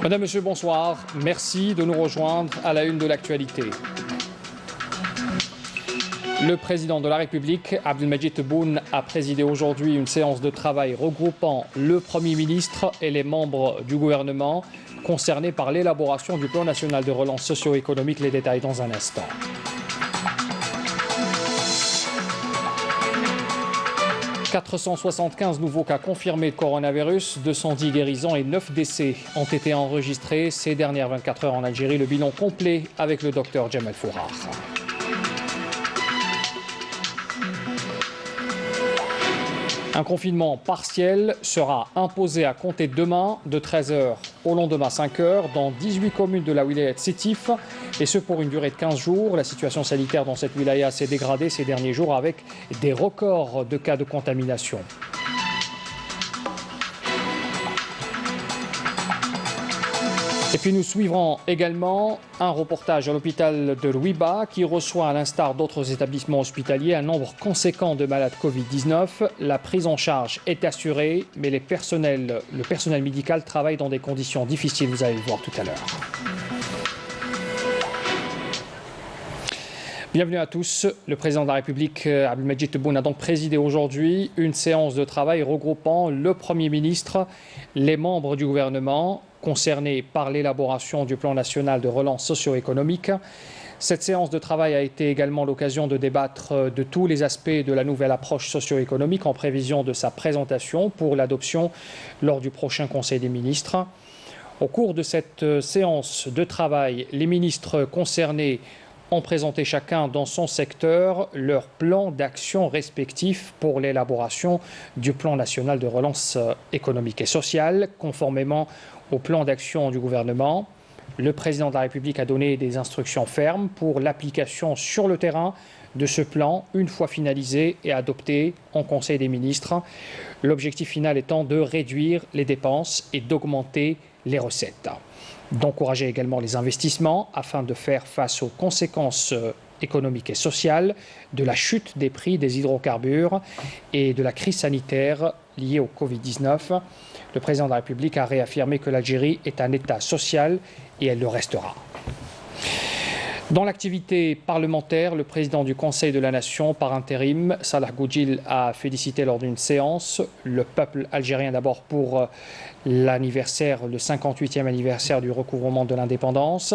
Madame, Monsieur, bonsoir. Merci de nous rejoindre à la une de l'actualité. Le président de la République, Abdelmadjid Tebboune, a présidé aujourd'hui une séance de travail regroupant le Premier ministre et les membres du gouvernement concernés par l'élaboration du plan national de relance socio-économique. Les détails dans un instant. « 475 nouveaux cas confirmés de coronavirus, 210 guérisons et 9 décès ont été enregistrés ces dernières 24 heures en Algérie. Le bilan complet avec le docteur Jamal Fourar. Un confinement partiel sera imposé à compter demain de 13h au lendemain 5h dans 18 communes de la wilaya de Sétif, et ce pour une durée de 15 jours. La situation sanitaire dans cette wilaya s'est dégradée ces derniers jours avec des records de cas de contamination. Et puis nous suivrons également un reportage à l'hôpital de Louiba qui reçoit, à l'instar d'autres établissements hospitaliers, un nombre conséquent de malades Covid-19. La prise en charge est assurée, mais le personnel médical travaille dans des conditions difficiles, vous allez le voir tout à l'heure. Bienvenue à tous. Le président de la République, Abdelmadjid Tebboune, a donc présidé aujourd'hui une séance de travail regroupant le Premier ministre, les membres du gouvernement concernés par l'élaboration du plan national de relance socio-économique. Cette séance de travail a été également l'occasion de débattre de tous les aspects de la nouvelle approche socio-économique en prévision de sa présentation pour l'adoption lors du prochain Conseil des ministres. Au cours de cette séance de travail, les ministres concernés ont présenté chacun dans son secteur leur plan d'action respectif pour l'élaboration du plan national de relance économique et sociale, conformément au plan d'action du gouvernement. Le président de la République a donné des instructions fermes pour l'application sur le terrain de ce plan, une fois finalisé et adopté en Conseil des ministres. L'objectif final étant de réduire les dépenses et d'augmenter les recettes. D'encourager également les investissements afin de faire face aux conséquences économiques et sociales de la chute des prix des hydrocarbures et de la crise sanitaire liée au Covid-19. Le président de la République a réaffirmé que l'Algérie est un État social et elle le restera. Dans l'activité parlementaire, le président du Conseil de la Nation par intérim, Salah Goudjil, a félicité lors d'une séance le peuple algérien d'abord pour l'anniversaire, le 58e anniversaire du recouvrement de l'indépendance,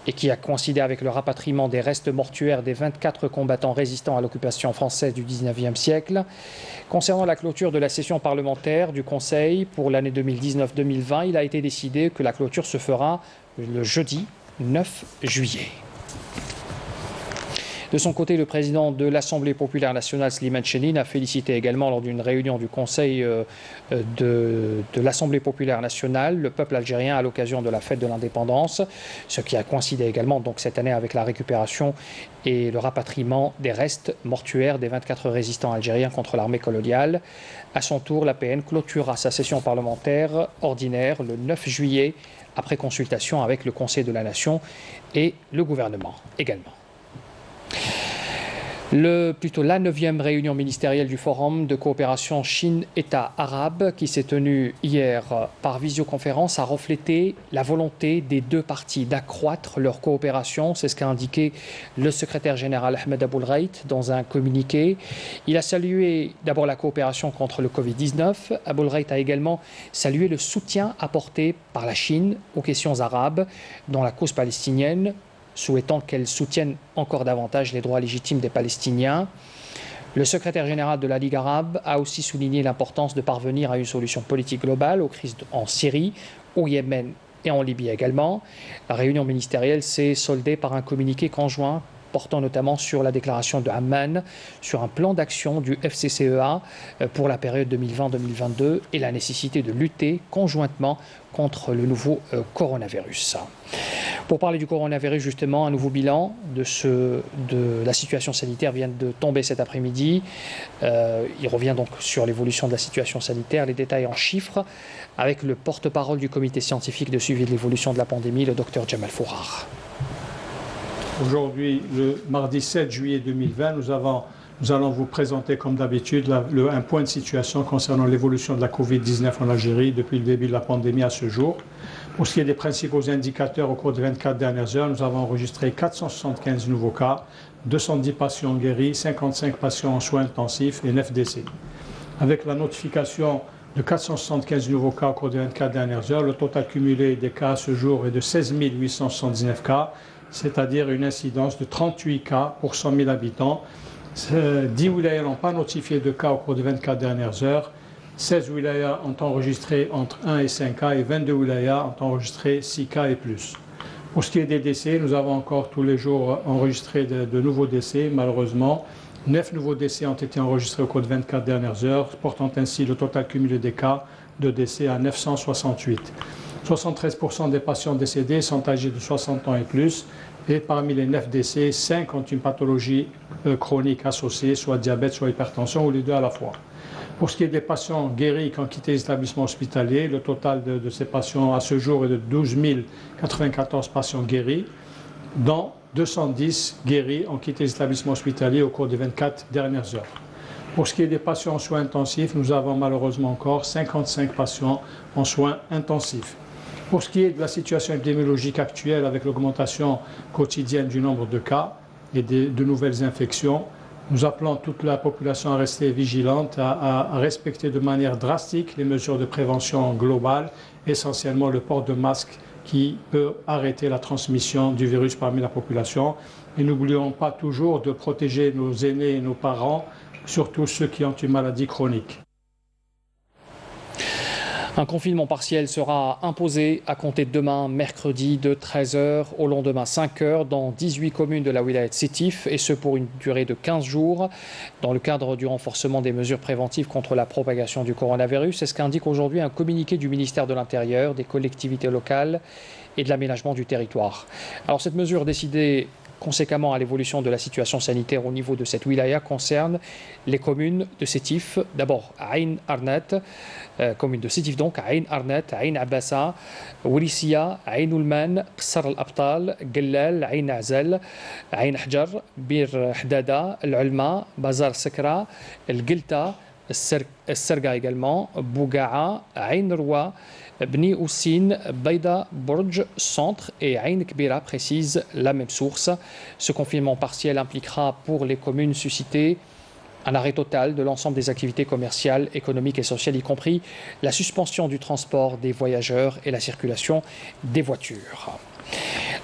et qui a coïncidé avec le rapatriement des restes mortuaires des 24 combattants résistants à l'occupation française du 19e siècle. Concernant la clôture de la session parlementaire du Conseil pour l'année 2019-2020, il a été décidé que la clôture se fera le jeudi 9 juillet. De son côté, le président de l'Assemblée populaire nationale, Slimane Chennine, a félicité également lors d'une réunion du Conseil de l'Assemblée populaire nationale le peuple algérien à l'occasion de la fête de l'indépendance, ce qui a coïncidé également donc cette année avec la récupération et le rapatriement des restes mortuaires des 24 résistants algériens contre l'armée coloniale. À son tour, l'APN clôturera sa session parlementaire ordinaire le 9 juillet après consultation avec le Conseil de la Nation et le gouvernement également. La 9e réunion ministérielle du Forum de coopération Chine-État arabe qui s'est tenue hier par visioconférence a reflété la volonté des deux parties d'accroître leur coopération. C'est ce qu'a indiqué le secrétaire général Ahmed Aboulghait dans un communiqué. Il a salué d'abord la coopération contre le Covid-19. Aboulghait a également salué le soutien apporté par la Chine aux questions arabes dans la cause palestinienne, souhaitant qu'elle soutienne encore davantage les droits légitimes des Palestiniens. Le secrétaire général de la Ligue arabe a aussi souligné l'importance de parvenir à une solution politique globale aux crises en Syrie, au Yémen et en Libye également. La réunion ministérielle s'est soldée par un communiqué conjoint portant notamment sur la déclaration de Amman, sur un plan d'action du FCCEA pour la période 2020-2022 et la nécessité de lutter conjointement contre le nouveau coronavirus. Pour parler du coronavirus, justement, un nouveau bilan de la situation sanitaire vient de tomber cet après-midi. Il revient donc sur l'évolution de la situation sanitaire, les détails en chiffres, avec le porte-parole du comité scientifique de suivi de l'évolution de la pandémie, le docteur Jamal Fourar. Aujourd'hui, le mardi 7 juillet 2020, nous allons vous présenter, comme d'habitude, un point de situation concernant l'évolution de la Covid-19 en Algérie depuis le début de la pandémie à ce jour. Pour ce qui est des principaux indicateurs au cours des 24 dernières heures, nous avons enregistré 475 nouveaux cas, 210 patients guéris, 55 patients en soins intensifs et 9 décès. Avec la notification de 475 nouveaux cas au cours des 24 dernières heures, le total cumulé des cas à ce jour est de 16 879 cas, c'est-à-dire une incidence de 38 cas pour 100 000 habitants. 10 wilayas n'ont pas notifié de cas au cours des 24 dernières heures. 16 wilayas ont enregistré entre 1 et 5 cas et 22 wilayas ont enregistré 6 cas et plus. Pour ce qui est des décès, nous avons encore tous les jours enregistré de nouveaux décès, malheureusement. 9 nouveaux décès ont été enregistrés au cours des 24 dernières heures, portant ainsi le total cumulé des cas de décès à 968. 73% des patients décédés sont âgés de 60 ans et plus, et parmi les 9 décès, 5 ont une pathologie chronique associée, soit diabète, soit hypertension, ou les deux à la fois. Pour ce qui est des patients guéris qui ont quitté les établissements hospitaliers, le total de ces patients à ce jour est de 12 094 patients guéris, dont 210 guéris ont quitté les établissements hospitaliers au cours des 24 dernières heures. Pour ce qui est des patients en soins intensifs, nous avons malheureusement encore 55 patients en soins intensifs. Pour ce qui est de la situation épidémiologique actuelle avec l'augmentation quotidienne du nombre de cas et de nouvelles infections, nous appelons toute la population à rester vigilante, à respecter de manière drastique les mesures de prévention globale, essentiellement le port de masque qui peut arrêter la transmission du virus parmi la population. Et n'oublions pas toujours de protéger nos aînés et nos parents, surtout ceux qui ont une maladie chronique. Un confinement partiel sera imposé à compter de demain, mercredi, de 13h au lendemain 5h dans 18 communes de la wilaya de Sétif, et ce pour une durée de 15 jours, dans le cadre du renforcement des mesures préventives contre la propagation du coronavirus. C'est ce qu'indique aujourd'hui un communiqué du ministère de l'Intérieur, des collectivités locales et de l'aménagement du territoire. Alors cette mesure décidée conséquemment à l'évolution de la situation sanitaire au niveau de cette wilaya concerne les communes de Sétif. D'abord, Aïn Arnat, commune de Sétif donc, Aïn Arnat, Aïn Abbassa, Ourissia, Aïn Oulman, Qsar al-Abtal, Gellal, Aïn Azal, Aïn Hajar, Bir Hdada, Al-Ulma, Bazar Sakra, El-Gilta, Serga également, Bouga'a, Aïn Rwa, Bni Oussine, Baïda, Bourj, Centre et Aïn Kbira précise la même source. Ce confinement partiel impliquera pour les communes suscitées un arrêt total de l'ensemble des activités commerciales, économiques et sociales, y compris la suspension du transport des voyageurs et la circulation des voitures.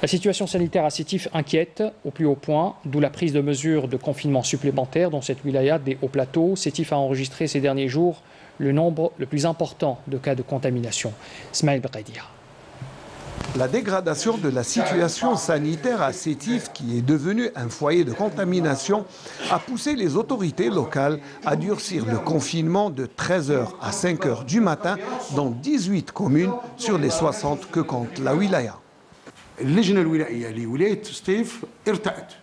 La situation sanitaire à Sétif inquiète au plus haut point, d'où la prise de mesures de confinement supplémentaires dans cette wilaya des hauts plateaux. Sétif a enregistré ces derniers jours le nombre le plus important de cas de contamination. Smaïl Beghaidia. La dégradation de la situation sanitaire à Sétif, qui est devenu un foyer de contamination, a poussé les autorités locales à durcir le confinement de 13h à 5h du matin dans 18 communes sur les 60 que compte la wilaya. اللجنة الولائية لولاية سطيف ارتأت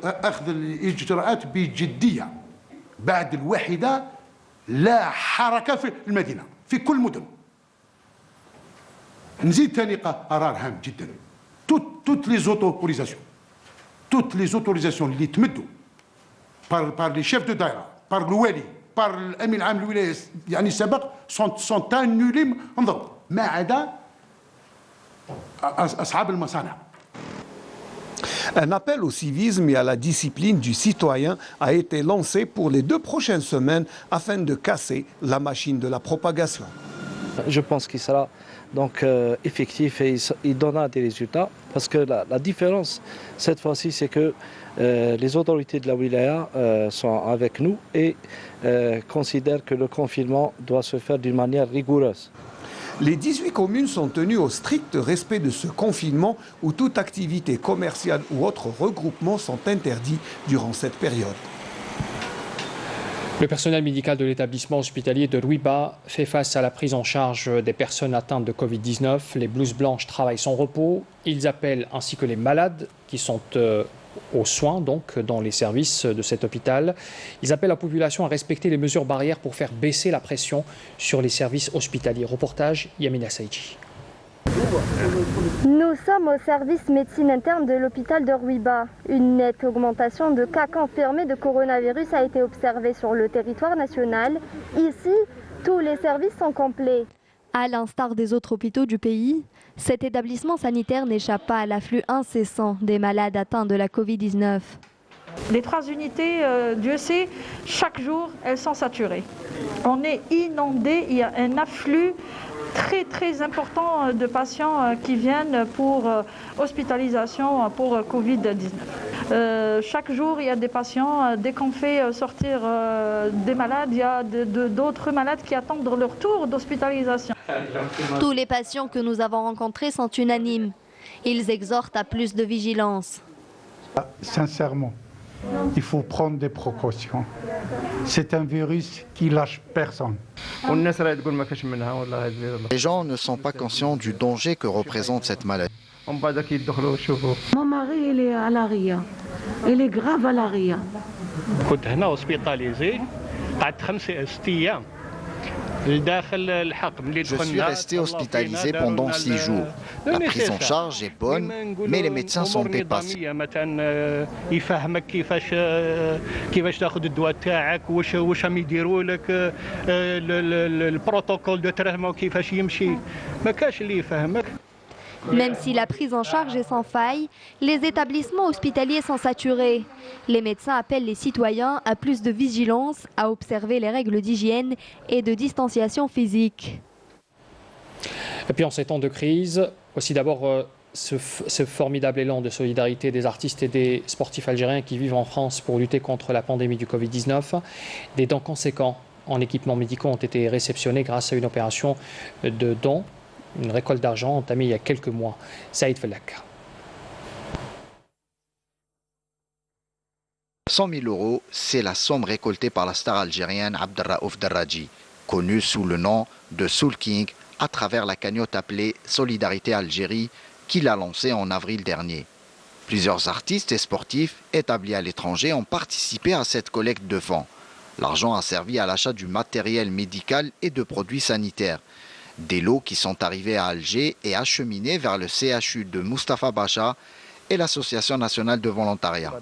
أخذ الإجراءات بجدية بعد الواحدة لا حركة في المدينة في كل المدن. نزيد ثاني قرار هام جدا toutes les autorisations اللي تمدوا par les chefs de daïra, par الوالي, par الأمين العام للولاية يعني السابق sont annulés انظروا ما عدا أصحاب المصانع. Un appel au civisme et à la discipline du citoyen a été lancé pour les 2 prochaines semaines afin de casser la machine de la propagation. Je pense qu'il sera donc effectif et il donnera des résultats parce que la différence cette fois-ci c'est que les autorités de la wilaya sont avec nous et considèrent que le confinement doit se faire d'une manière rigoureuse. Les 18 communes sont tenues au strict respect de ce confinement où toute activité commerciale ou autre regroupement sont interdits durant cette période. Le personnel médical de l'établissement hospitalier de Rouiba fait face à la prise en charge des personnes atteintes de Covid-19. Les blouses blanches travaillent sans repos. Ils appellent, ainsi que les malades qui sont aux soins donc dans les services de cet hôpital. Ils appellent la population à respecter les mesures barrières pour faire baisser la pression sur les services hospitaliers. Reportage Yamina Saïdji. Nous sommes au service médecine interne de l'hôpital de Rouiba. Une nette augmentation de cas confirmés de coronavirus a été observée sur le territoire national. Ici, Tous les services sont complets. À l'instar des autres hôpitaux du pays, cet établissement sanitaire n'échappe pas à l'afflux incessant des malades atteints de la Covid-19. Les 3 unités, Dieu sait, chaque jour, elles sont saturées. On est inondé, il y a un afflux très important de patients qui viennent pour hospitalisation pour Covid-19. Chaque jour, il y a des patients, dès qu'on fait sortir des malades, il y a d'autres malades qui attendent leur tour d'hospitalisation. Tous les patients que nous avons rencontrés sont unanimes. Ils exhortent à plus de vigilance. Sincèrement, il faut prendre des précautions. C'est un virus qui lâche personne. Les gens ne sont pas conscients du danger que représente cette maladie. Mon mari, il est à l'ARIA. Il est grave à l'ARIA. Je suis resté hospitalisé pendant 6 jours. La prise en charge est bonne, mais les médecins sont dépassés. Même si la prise en charge est sans faille, les établissements hospitaliers sont saturés. Les médecins appellent les citoyens à plus de vigilance, à observer les règles d'hygiène et de distanciation physique. Et puis en ces temps de crise, aussi d'abord ce formidable élan de solidarité des artistes et des sportifs algériens qui vivent en France pour lutter contre la pandémie du Covid-19. Des dons conséquents en équipements médicaux ont été réceptionnés grâce à une opération de dons. Une récolte d'argent entamée il y a quelques mois. Saïd Fellak. 100 000 €, c'est la somme récoltée par la star algérienne Abdelraouf Darraji, connue sous le nom de Soul King à travers la cagnotte appelée Solidarité Algérie qu'il a lancée en avril dernier. Plusieurs artistes et sportifs établis à l'étranger ont participé à cette collecte de fonds. L'argent a servi à l'achat du matériel médical et de produits sanitaires. Des lots qui sont arrivés à Alger et acheminés vers le CHU de Mustapha Bacha et l'Association nationale de volontariat.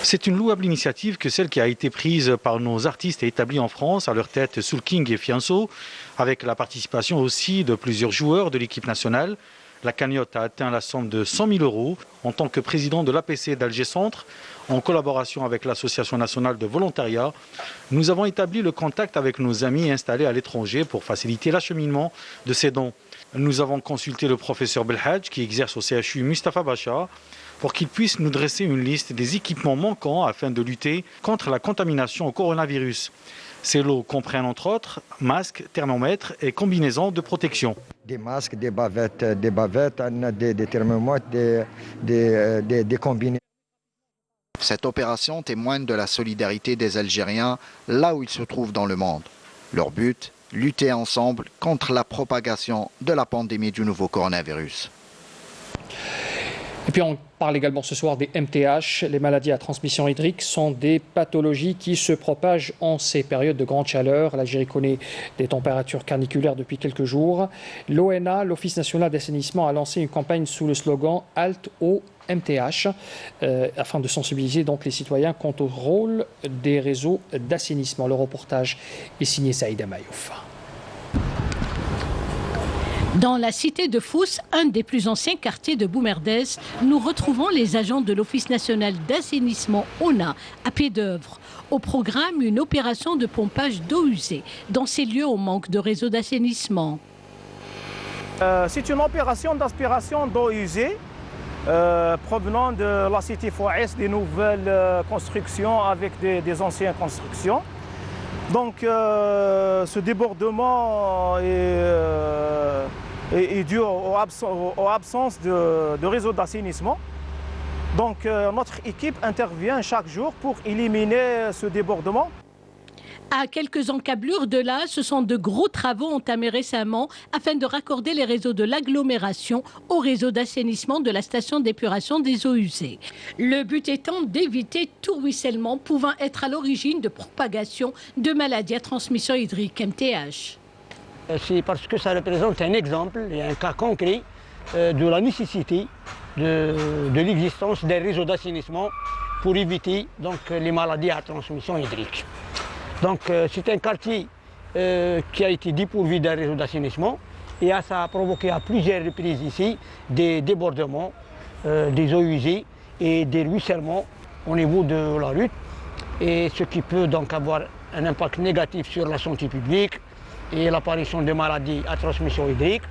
C'est une louable initiative que celle qui a été prise par nos artistes et établis en France, à leur tête Soul King et Fianso, avec la participation aussi de plusieurs joueurs de l'équipe nationale. La cagnotte a atteint la somme de 100 000 €. En tant que président de l'APC d'Alger Centre, en collaboration avec l'Association nationale de volontariat, nous avons établi le contact avec nos amis installés à l'étranger pour faciliter l'acheminement de ces dons. Nous avons consulté le professeur Belhadj qui exerce au CHU Mustapha Bacha pour qu'il puisse nous dresser une liste des équipements manquants afin de lutter contre la contamination au coronavirus. Ces lots comprennent entre autres masques, thermomètres et combinaisons de protection. Des masques, des bavettes, des thermomètres, des combinaisons. Cette opération témoigne de la solidarité des Algériens là où ils se trouvent dans le monde. Leur but, lutter ensemble contre la propagation de la pandémie du nouveau coronavirus. Et puis on parle également ce soir des MTH. Les maladies à transmission hydrique sont des pathologies qui se propagent en ces périodes de grande chaleur. L'Algérie connaît des températures caniculaires depuis quelques jours. L'ONA, l'Office national d'assainissement, a lancé une campagne sous le slogan « Halte au MTH » afin de sensibiliser donc les citoyens quant au rôle des réseaux d'assainissement. Le reportage est signé Saïda Mayouf. Dans la cité de Fous, un des plus anciens quartiers de Boumerdès, nous retrouvons les agents de l'Office national d'assainissement ONA à pied d'œuvre. Au programme, une opération de pompage d'eau usée. Dans ces lieux, on manque de réseau d'assainissement. C'est une opération d'aspiration d'eau usée provenant de la cité Fouès, des nouvelles constructions avec des anciennes constructions. Donc ce débordement est dû aux absences de réseau d'assainissement. Donc notre équipe intervient chaque jour pour éliminer ce débordement. À quelques encablures de là, ce sont de gros travaux entamés récemment afin de raccorder les réseaux de l'agglomération au réseau d'assainissement de la station d'épuration des eaux usées. Le but étant d'éviter tout ruissellement pouvant être à l'origine de propagation de maladies à transmission hydrique, MTH. C'est parce que ça représente un exemple et un cas concret de la nécessité de l'existence d'un réseau d'assainissement pour éviter donc, les maladies à transmission hydrique. Donc c'est un quartier qui a été dépourvu d'un réseau d'assainissement et ça a provoqué à plusieurs reprises ici des débordements, des eaux usées et des ruissellements au niveau de la rue, et ce qui peut donc avoir un impact négatif sur la santé publique et l'apparition de maladies à transmission hydrique.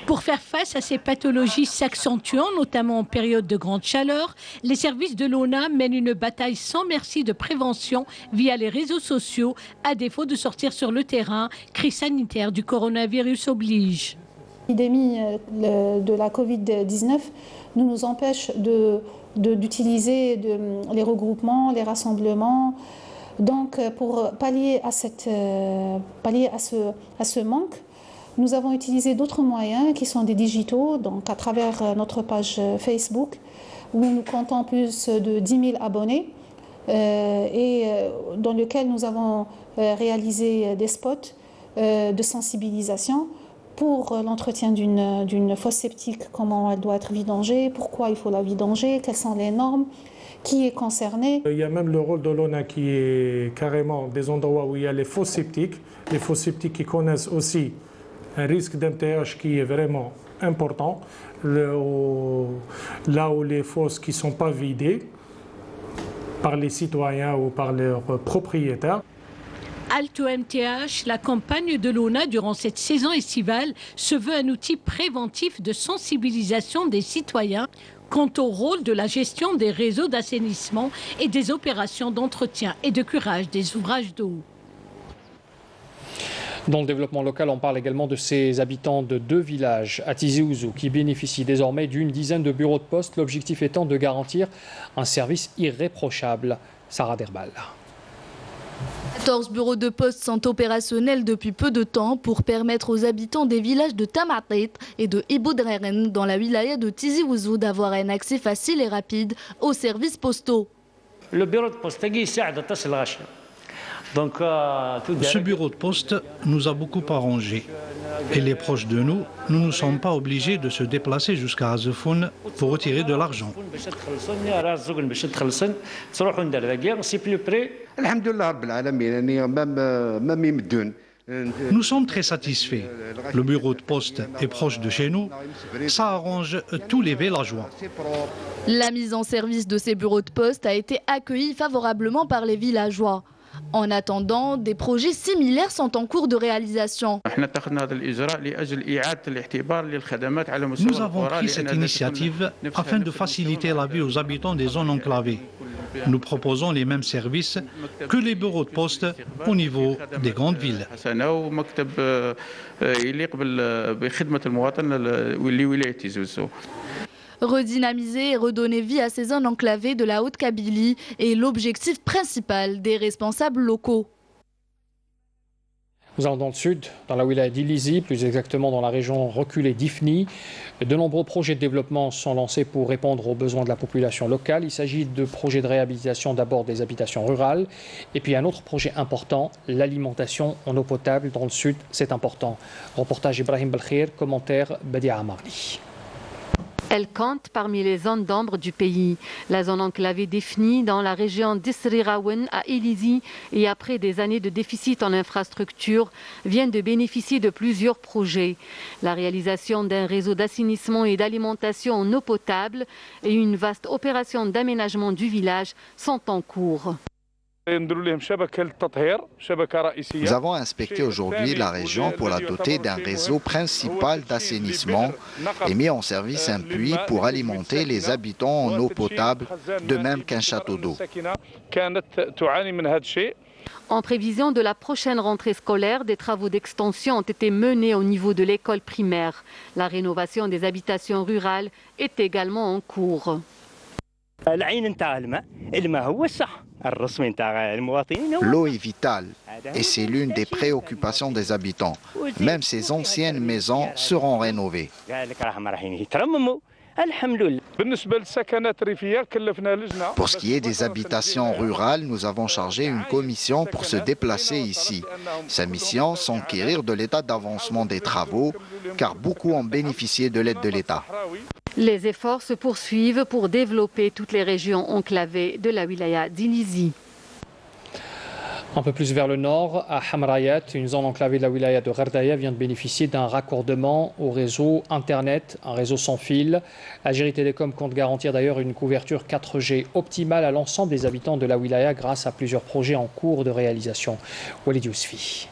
Pour faire face à ces pathologies s'accentuant, notamment en période de grande chaleur, les services de l'ONA mènent une bataille sans merci de prévention via les réseaux sociaux, à défaut de sortir sur le terrain. Crise sanitaire du coronavirus oblige. L'épidémie de la Covid-19 nous empêche d'utiliser les regroupements, les rassemblements. Donc pour pallier à ce manque, nous avons utilisé d'autres moyens qui sont des digitaux, donc à travers notre page Facebook, où nous comptons plus de 10 000 abonnés et dans lequel nous avons réalisé des spots de sensibilisation pour l'entretien d'une fosse septique, comment elle doit être vidangée, pourquoi il faut la vidanger, quelles sont les normes, qui est concerné. Il y a même le rôle de l'ONA qui est carrément des endroits où il y a les fosses septiques qui connaissent aussi un risque d'MTH qui est vraiment important, là où les fosses qui ne sont pas vidées par les citoyens ou par leurs propriétaires. Alto MTH, la campagne de l'ONA durant cette saison estivale se veut un outil préventif de sensibilisation des citoyens quant au rôle de la gestion des réseaux d'assainissement et des opérations d'entretien et de curage des ouvrages d'eau. Dans le développement local, on parle également de ces habitants de 2 villages à Tizi Ouzou qui bénéficient désormais d'une dizaine de bureaux de poste, l'objectif étant de garantir un service irréprochable. Sarah Derbal. 14 bureaux de poste sont opérationnels depuis peu de temps pour permettre aux habitants des villages de Tamatit et de Iboudreren dans la wilaya de Tizi Ouzou d'avoir un accès facile et rapide aux services postaux. Le bureau de poste ce bureau de poste nous a beaucoup arrangé. Et les proches de nous, nous ne sommes pas obligés de se déplacer jusqu'à Azefoun pour retirer de l'argent. C'est plus près. Nous sommes très satisfaits. Le bureau de poste est proche de chez nous. Ça arrange tous les villageois. La mise en service de ces bureaux de poste a été accueillie favorablement par les villageois. En attendant, des projets similaires sont en cours de réalisation. Nous avons pris cette initiative afin de faciliter la vie aux habitants des zones enclavées. Nous proposons les mêmes services que les bureaux de poste au niveau des grandes villes. Redynamiser et redonner vie à ces zones enclavées de la Haute-Kabylie est l'objectif principal des responsables locaux. Nous allons dans le sud, dans la wilaya d'Ilizi, plus exactement dans la région reculée d'Ifni. De nombreux projets de développement sont lancés pour répondre aux besoins de la population locale. Il s'agit de projets de réhabilitation d'abord des habitations rurales. Et puis un autre projet important, l'alimentation en eau potable dans le sud, c'est important. Reportage Ibrahim Belkhir, commentaire Badia Amarli. Elle compte parmi les zones d'ombre du pays. La zone enclavée d'Ifni dans la région d'Isrirawen à Ilizi et après des années de déficit en infrastructure vient de bénéficier de plusieurs projets. La réalisation d'un réseau d'assainissement et d'alimentation en eau potable et une vaste opération d'aménagement du village sont en cours. Nous avons inspecté aujourd'hui la région pour la doter d'un réseau principal d'assainissement et mis en service un puits pour alimenter les habitants en eau potable, de même qu'un château d'eau. En prévision de la prochaine rentrée scolaire, des travaux d'extension ont été menés au niveau de l'école primaire. La rénovation des habitations rurales est également en cours. L'eau est vitale et c'est l'une des préoccupations des habitants. Même ces anciennes maisons seront rénovées. Pour ce qui est des habitations rurales, nous avons chargé une commission pour se déplacer ici. Sa mission, s'enquérir de l'état d'avancement des travaux, car beaucoup ont bénéficié de l'aide de l'État. Les efforts se poursuivent pour développer toutes les régions enclavées de la wilaya d'Ilizi. Un peu plus vers le nord, à Hamrayat, une zone enclavée de la wilaya de Gherdaya vient de bénéficier d'un raccordement au réseau Internet, un réseau sans fil. Algérie Télécom compte garantir d'ailleurs une couverture 4G optimale à l'ensemble des habitants de la wilaya grâce à plusieurs projets en cours de réalisation. Walid Yousfi.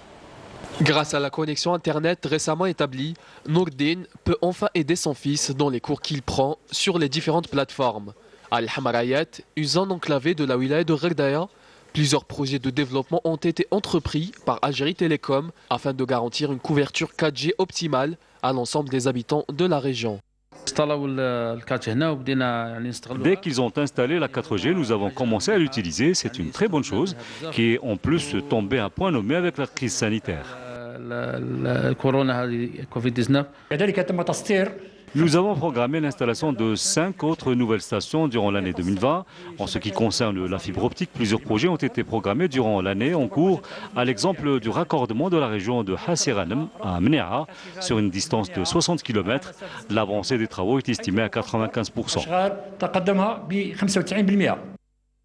Grâce à la connexion Internet récemment établie, Nourdine peut enfin aider son fils dans les cours qu'il prend sur les différentes plateformes. À Al-Hamrayat, une zone enclavée de la wilaya de Gherdaya, plusieurs projets de développement ont été entrepris par Algérie Télécom afin de garantir une couverture 4G optimale à l'ensemble des habitants de la région. Dès qu'ils ont installé la 4G, nous avons commencé à l'utiliser. C'est une très bonne chose qui est en plus tombée à point nommé avec la crise sanitaire. Nous avons programmé l'installation de 5 autres nouvelles stations durant l'année 2020. En ce qui concerne la fibre optique, plusieurs projets ont été programmés durant l'année en cours, à l'exemple du raccordement de la région de Hassiranem à Mnea sur une distance de 60 km. L'avancée des travaux est estimée à 95%.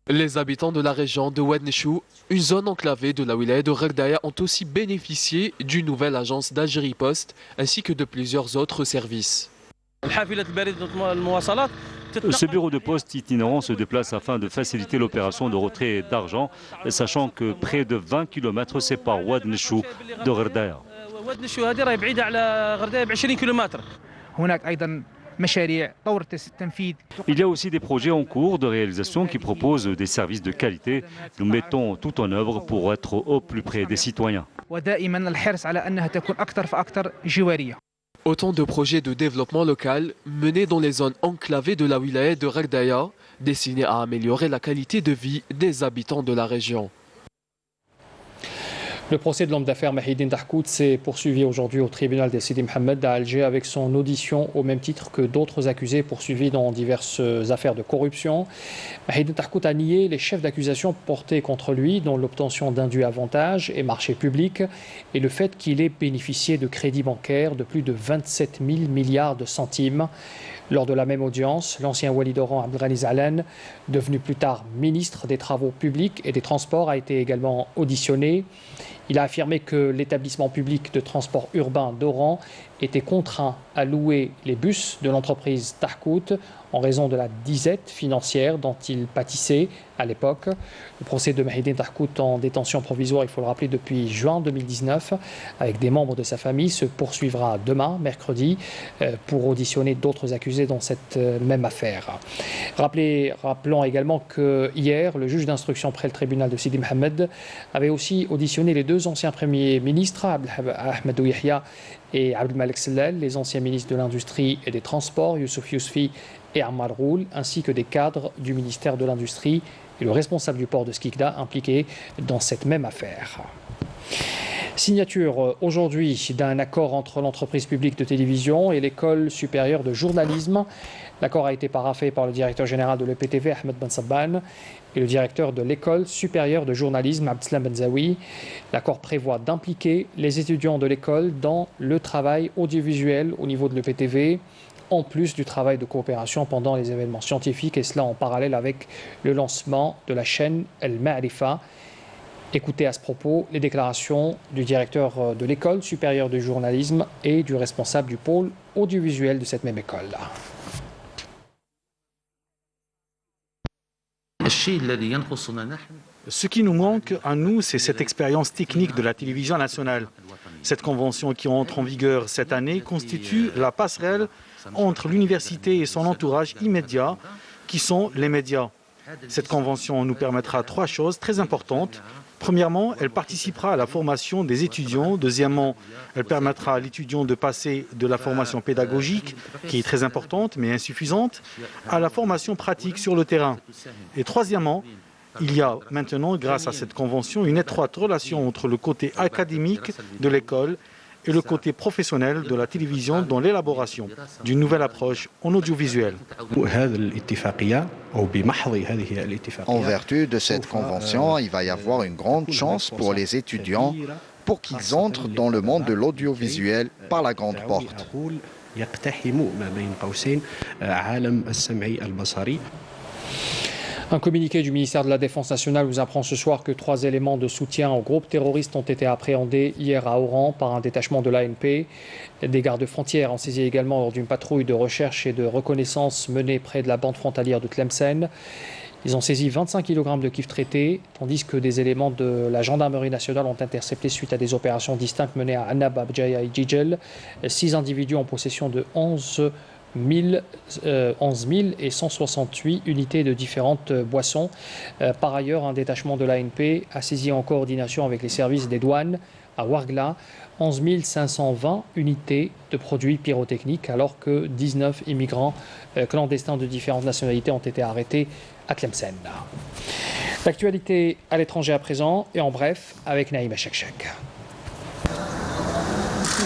Les habitants de la région de Ouadnechou, une zone enclavée de la wilaya de Gherdaya, ont aussi bénéficié d'une nouvelle agence d'Algérie Post ainsi que de plusieurs autres services. Ce bureau de poste itinérant se déplace afin de faciliter l'opération de retrait d'argent, sachant que près de 20 km séparent Ouadnechou de Gherdaya. Il y a aussi des projets en cours de réalisation qui proposent des services de qualité. Nous mettons tout en œuvre pour être au plus près des citoyens. Autant de projets de développement local menés dans les zones enclavées de la wilaya de Gherdaya, destinés à améliorer la qualité de vie des habitants de la région. Le procès de l'homme d'affaires Mahidine Tahkout s'est poursuivi aujourd'hui au tribunal de Sidi Mohamed à Alger avec son audition au même titre que d'autres accusés poursuivis dans diverses affaires de corruption. Mahidine Tahkout a nié les chefs d'accusation portés contre lui, dont l'obtention d'indus avantages et marchés publics et le fait qu'il ait bénéficié de crédits bancaires de plus de 27 000 milliards de centimes. Lors de la même audience, l'ancien wali d'Oran Abdelghani Zalen, devenu plus tard ministre des Travaux publics et des Transports, a été également auditionné. Il a affirmé que l'établissement public de transport urbain d'Oran était contraint à louer les bus de l'entreprise Tahkout en raison de la disette financière dont il pâtissait à l'époque. Le procès de Mahidine Tahkout en détention provisoire, il faut le rappeler, depuis juin 2019, avec des membres de sa famille, se poursuivra demain, mercredi, pour auditionner d'autres accusés dans cette même affaire. Rappelons également que hier, le juge d'instruction près le tribunal de Sidi Mohamed avait aussi auditionné les deux anciens premiers ministres, Ahmed Yahya et Abdelmalek Sellal, les anciens ministres de l'Industrie et des Transports, Youssouf Yousfi et Ammar Roul, ainsi que des cadres du ministère de l'Industrie et le responsable du port de Skikda impliqués dans cette même affaire. Signature aujourd'hui d'un accord entre l'entreprise publique de télévision et l'école supérieure de journalisme. L'accord a été paraphé par le directeur général de l'EPTV, Ahmed Ben Sabban, et le directeur de l'école supérieure de journalisme, Abdeslam Benzaoui. L'accord prévoit d'impliquer les étudiants de l'école dans le travail audiovisuel au niveau de l'EPTV, en plus du travail de coopération pendant les événements scientifiques, et cela en parallèle avec le lancement de la chaîne El Ma'arifa. Écoutez à ce propos les déclarations du directeur de l'école supérieure de journalisme et du responsable du pôle audiovisuel de cette même école. Ce qui nous manque à nous, c'est cette expérience technique de la télévision nationale. Cette convention qui entre en vigueur cette année constitue la passerelle entre l'université et son entourage immédiat, qui sont les médias. Cette convention nous permettra 3 choses très importantes. Premièrement, elle participera à la formation des étudiants. Deuxièmement, elle permettra à l'étudiant de passer de la formation pédagogique, qui est très importante mais insuffisante, à la formation pratique sur le terrain. Et troisièmement, il y a maintenant, grâce à cette convention, une étroite relation entre le côté académique de l'école et le côté professionnel de la télévision dans l'élaboration d'une nouvelle approche en audiovisuel. En vertu de cette convention, il va y avoir une grande chance pour les étudiants pour qu'ils entrent dans le monde de l'audiovisuel par la grande porte. Un communiqué du ministère de la Défense nationale vous apprend ce soir que 3 éléments de soutien au groupe terroriste ont été appréhendés hier à Oran par un détachement de l'ANP. Des gardes-frontières ont saisi également lors d'une patrouille de recherche et de reconnaissance menée près de la bande frontalière de Tlemcen. Ils ont saisi 25 kg de kif traités, tandis que des éléments de la gendarmerie nationale ont intercepté suite à des opérations distinctes menées à Annab, Abjaya et Jijel 6 individus en possession de 11 168 unités de différentes boissons. Par ailleurs, un détachement de l'ANP a saisi en coordination avec les services des douanes à Ouargla 11 520 unités de produits pyrotechniques, alors que 19 immigrants clandestins de différentes nationalités ont été arrêtés à Tlemcen. L'actualité à l'étranger à présent, et en bref, avec Naïma Chakchak.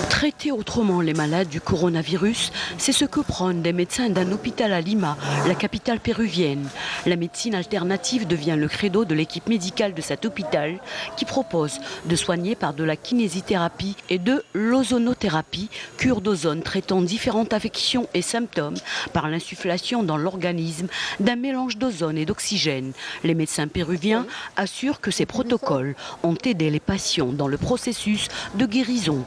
Traiter autrement les malades du coronavirus, c'est ce que prônent des médecins d'un hôpital à Lima, la capitale péruvienne. La médecine alternative devient le credo de l'équipe médicale de cet hôpital qui propose de soigner par de la kinésithérapie et de l'ozonothérapie, cure d'ozone traitant différentes affections et symptômes par l'insufflation dans l'organisme d'un mélange d'ozone et d'oxygène. Les médecins péruviens assurent que ces protocoles ont aidé les patients dans le processus de guérison.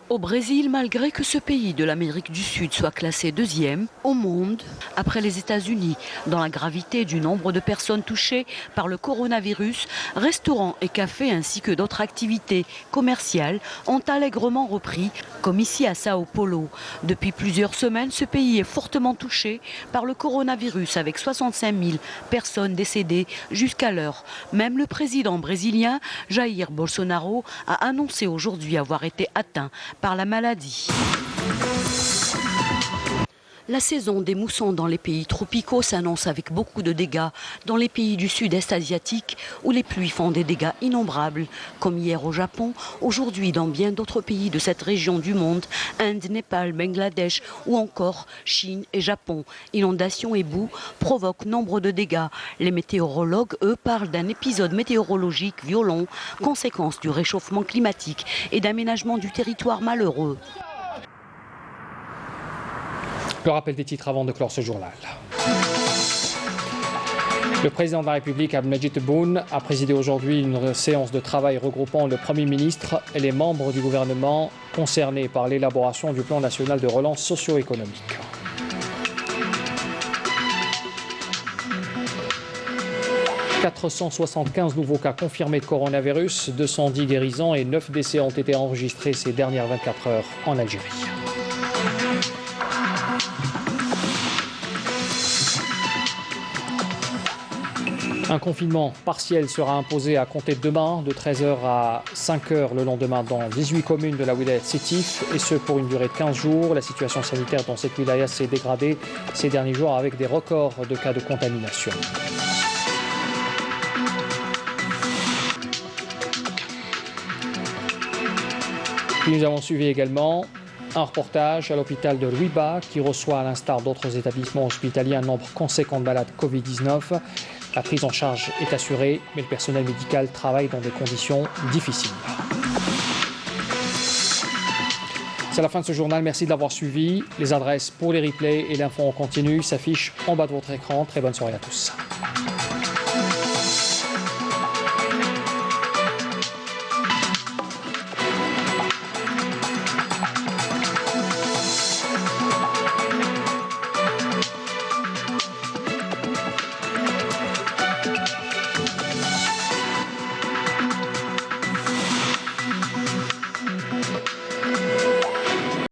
Au Brésil, malgré que ce pays de l'Amérique du Sud soit classé 2e au monde, après les États-Unis, dans la gravité du nombre de personnes touchées par le coronavirus, restaurants et cafés ainsi que d'autres activités commerciales ont allègrement repris, comme ici à Sao Paulo. Depuis plusieurs semaines, ce pays est fortement touché par le coronavirus avec 65 000 personnes décédées jusqu'alors. Même le président brésilien Jair Bolsonaro a annoncé aujourd'hui avoir été atteint par la maladie. La saison des moussons dans les pays tropicaux s'annonce avec beaucoup de dégâts dans les pays du sud-est asiatique où les pluies font des dégâts innombrables, comme hier au Japon, aujourd'hui dans bien d'autres pays de cette région du monde, Inde, Népal, Bangladesh ou encore Chine et Japon. Inondations et boue provoquent nombre de dégâts. Les météorologues, eux, parlent d'un épisode météorologique violent, conséquence du réchauffement climatique et d'aménagement du territoire malheureux. Le rappel des titres avant de clore ce journal. Le président de la République, Abdelmadjid Tebboune, a présidé aujourd'hui une séance de travail regroupant le Premier ministre et les membres du gouvernement concernés par l'élaboration du plan national de relance socio-économique. « 475 nouveaux cas confirmés de coronavirus, 210 guérisons et 9 décès ont été enregistrés ces dernières 24 heures en Algérie. Un confinement partiel sera imposé à compter de demain, de 13h à 5h le lendemain dans 18 communes de la wilaya de Sétif, et ce pour une durée de 15 jours. La situation sanitaire dans cette wilaya s'est dégradée ces derniers jours avec des records de cas de contamination. Puis nous avons suivi également un reportage à l'hôpital de Rouiba qui reçoit, à l'instar d'autres établissements hospitaliers, un nombre conséquent de malades Covid-19. La prise en charge est assurée, mais le personnel médical travaille dans des conditions difficiles. C'est la fin de ce journal. Merci de l'avoir suivi. Les adresses pour les replays et l'info en continu s'affichent en bas de votre écran. Très bonne soirée à tous.